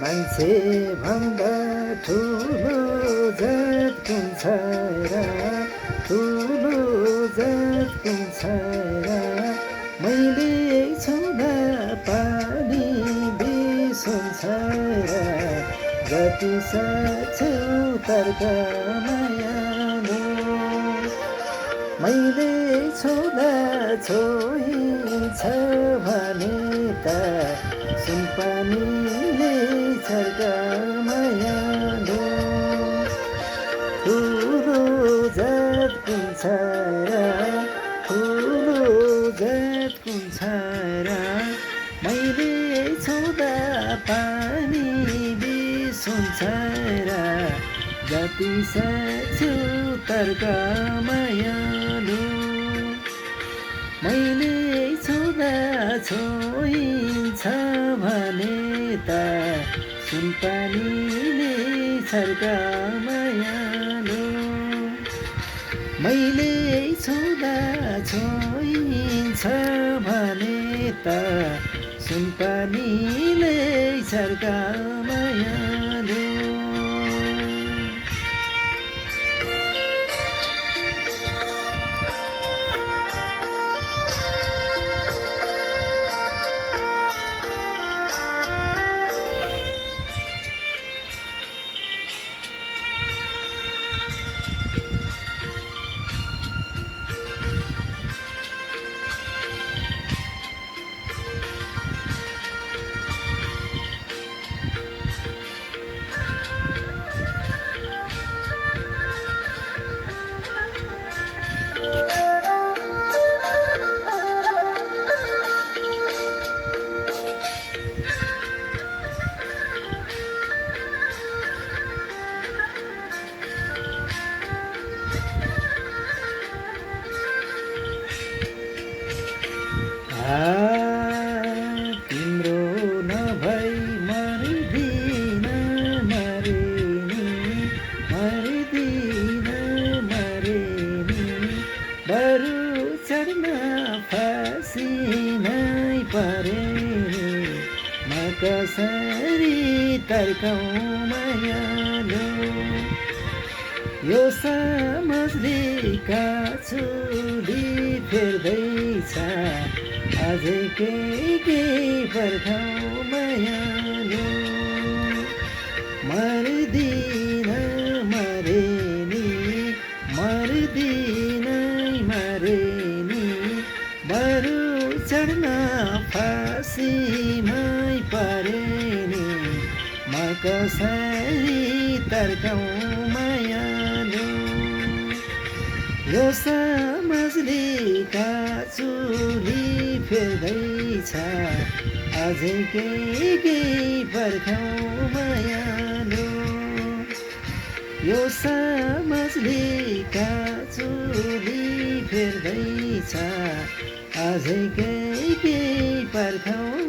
मान्छे भन्दा ठुलो जात कुन छ र ठुलो जात कुन छ र मैले छुँदा पानी बिसुन्छ र जति सक्छु तर्क मायालो मैले छुँदा छोइन्छ भने त सुनपानीले छर्क मायालो ठुलो जात कुन छ र ठुलो जात कुन छ र मैले छुँदा पानी बिसुन्छ र जति सक्छु तर्क मायालो मैले छुँदा छोइन्छ भने त सुनपानीले छर्क मायालो मैले छुँदा छोइन्छ भने त सुनपानीले छर्क मायालो तिम्रो नभई मर्दिन मरेनी मर्दिन मरेनी बरु चढ्न फाँसी नै परेनी म कसरी तर्काउँ मायालो यो समझलीका चुली फेर्दैछ अझै के पर्खाउ मायालो मर्दिन मरेनी मर्दिन मरेनी बरु चढ्न फाँसीमै परेनी म कसरी तर्काउँ मायालो यो समझलीका चुली फेर्दैछ अझै के पर्खाउ मायालो यो समझलीका चुली फेर्दैछ अझै के पर्खाउ